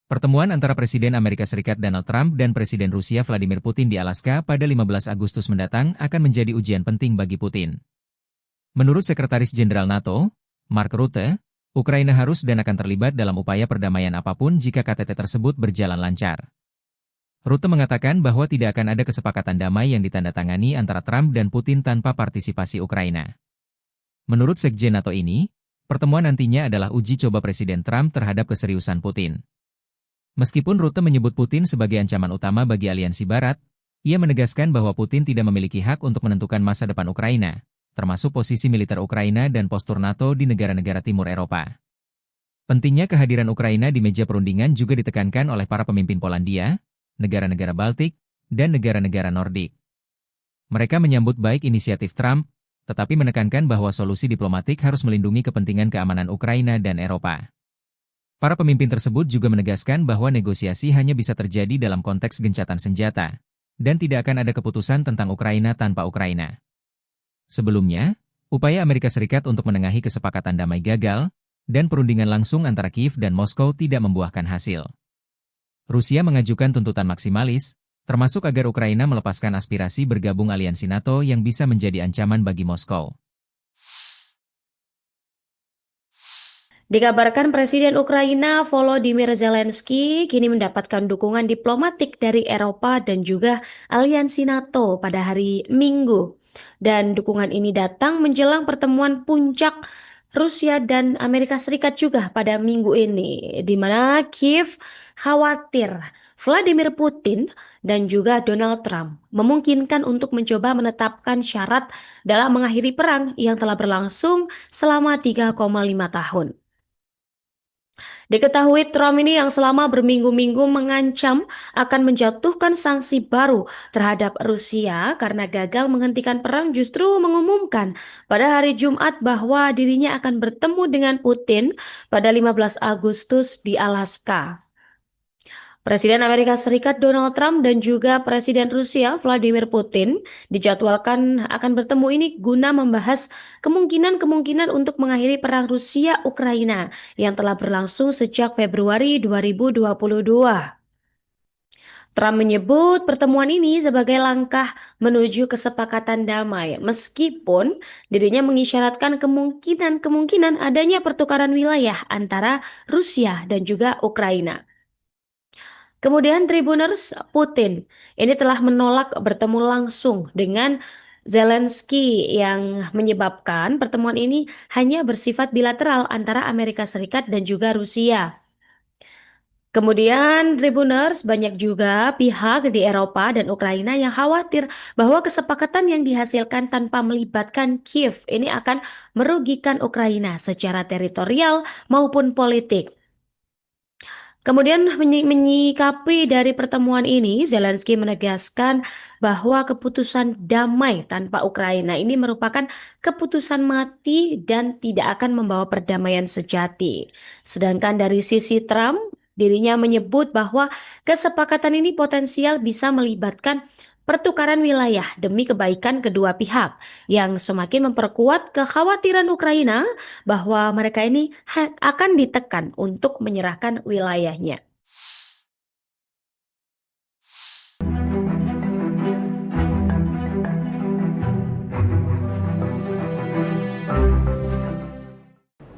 Pertemuan antara Presiden Amerika Serikat Donald Trump dan Presiden Rusia Vladimir Putin di Alaska pada 15 Agustus mendatang akan menjadi ujian penting bagi Putin. Menurut Sekretaris Jenderal NATO, Mark Rutte, Ukraina harus dan akan terlibat dalam upaya perdamaian apapun jika KTT tersebut berjalan lancar. Rutte mengatakan bahwa tidak akan ada kesepakatan damai yang ditandatangani antara Trump dan Putin tanpa partisipasi Ukraina. Menurut Sekjen NATO ini, pertemuan nantinya adalah uji coba Presiden Trump terhadap keseriusan Putin. Meskipun Rutte menyebut Putin sebagai ancaman utama bagi aliansi Barat, ia menegaskan bahwa Putin tidak memiliki hak untuk menentukan masa depan Ukraina, termasuk posisi militer Ukraina dan postur NATO di negara-negara Timur Eropa. Pentingnya kehadiran Ukraina di meja perundingan juga ditekankan oleh para pemimpin Polandia, negara-negara Baltik, dan negara-negara Nordik. Mereka menyambut baik inisiatif Trump, tetapi menekankan bahwa solusi diplomatik harus melindungi kepentingan keamanan Ukraina dan Eropa. Para pemimpin tersebut juga menegaskan bahwa negosiasi hanya bisa terjadi dalam konteks gencatan senjata, dan tidak akan ada keputusan tentang Ukraina tanpa Ukraina. Sebelumnya, upaya Amerika Serikat untuk menengahi kesepakatan damai gagal, dan perundingan langsung antara Kiev dan Moskow tidak membuahkan hasil. Rusia mengajukan tuntutan maksimalis, termasuk agar Ukraina melepaskan aspirasi bergabung aliansi NATO yang bisa menjadi ancaman bagi Moskow. Dikabarkan Presiden Ukraina Volodymyr Zelensky kini mendapatkan dukungan diplomatik dari Eropa dan juga aliansi NATO pada hari Minggu. Dan dukungan ini datang menjelang pertemuan puncak Rusia dan Amerika Serikat juga pada minggu ini, di mana Kiev khawatir Vladimir Putin dan juga Donald Trump memungkinkan untuk mencoba menetapkan syarat dalam mengakhiri perang yang telah berlangsung selama 3,5 tahun. Diketahui Trump ini yang selama berminggu-minggu mengancam akan menjatuhkan sanksi baru terhadap Rusia karena gagal menghentikan perang, justru mengumumkan pada hari Jumat bahwa dirinya akan bertemu dengan Putin pada 15 Agustus di Alaska. Presiden Amerika Serikat Donald Trump dan juga Presiden Rusia Vladimir Putin dijadwalkan akan bertemu ini guna membahas kemungkinan-kemungkinan untuk mengakhiri perang Rusia-Ukraina yang telah berlangsung sejak Februari 2022. Trump menyebut pertemuan ini sebagai langkah menuju kesepakatan damai, meskipun dirinya mengisyaratkan kemungkinan adanya pertukaran wilayah antara Rusia dan juga Ukraina. Kemudian Tribuners Putin ini telah menolak bertemu langsung dengan Zelensky yang menyebabkan pertemuan ini hanya bersifat bilateral antara Amerika Serikat dan juga Rusia. Kemudian Tribuners banyak juga pihak di Eropa dan Ukraina yang khawatir bahwa kesepakatan yang dihasilkan tanpa melibatkan Kiev ini akan merugikan Ukraina secara teritorial maupun politik. Kemudian menyikapi dari pertemuan ini, Zelensky menegaskan bahwa keputusan damai tanpa Ukraina ini merupakan keputusan mati dan tidak akan membawa perdamaian sejati. Sedangkan dari sisi Trump, dirinya menyebut bahwa kesepakatan ini potensial bisa melibatkan pertukaran wilayah demi kebaikan kedua pihak yang semakin memperkuat kekhawatiran Ukraina bahwa mereka ini akan ditekan untuk menyerahkan wilayahnya.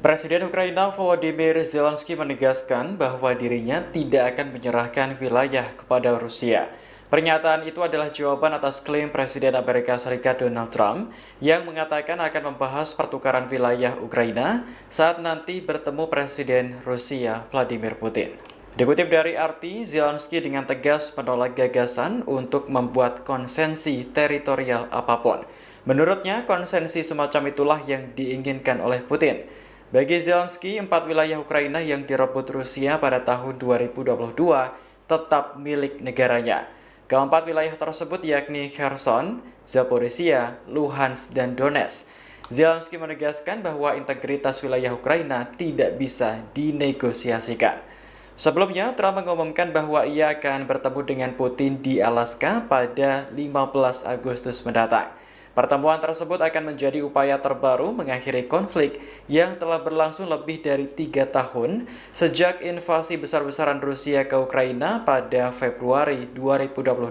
Presiden Ukraina Volodymyr Zelensky menegaskan bahwa dirinya tidak akan menyerahkan wilayah kepada Rusia. Pernyataan itu adalah jawaban atas klaim Presiden Amerika Serikat Donald Trump yang mengatakan akan membahas pertukaran wilayah Ukraina saat nanti bertemu Presiden Rusia Vladimir Putin. Dikutip dari RT, Zelensky dengan tegas menolak gagasan untuk membuat konsensi teritorial apapun. Menurutnya, konsensi semacam itulah yang diinginkan oleh Putin. Bagi Zelensky, 4 wilayah Ukraina yang direbut Rusia pada tahun 2022 tetap milik negaranya. Keempat wilayah tersebut yakni Kherson, Zaporizhia, Luhansk, dan Donetsk. Zelensky menegaskan bahwa integritas wilayah Ukraina tidak bisa dinegosiasikan. Sebelumnya, Trump mengumumkan bahwa ia akan bertemu dengan Putin di Alaska pada 15 Agustus mendatang. Pertemuan tersebut akan menjadi upaya terbaru mengakhiri konflik yang telah berlangsung lebih dari 3 tahun sejak invasi besar-besaran Rusia ke Ukraina pada Februari 2022.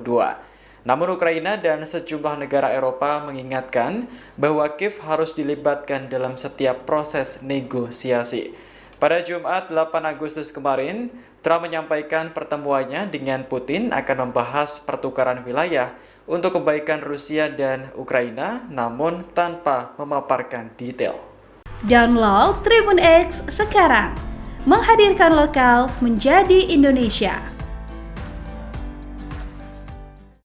Namun Ukraina dan sejumlah negara Eropa mengingatkan bahwa Kiev harus dilibatkan dalam setiap proses negosiasi. Pada Jumat 8 Agustus kemarin, Trump menyampaikan pertemuannya dengan Putin akan membahas pertukaran wilayah untuk kebaikan Rusia dan Ukraina, namun tanpa memaparkan detail. Download Tribun X sekarang, menghadirkan lokal menjadi Indonesia.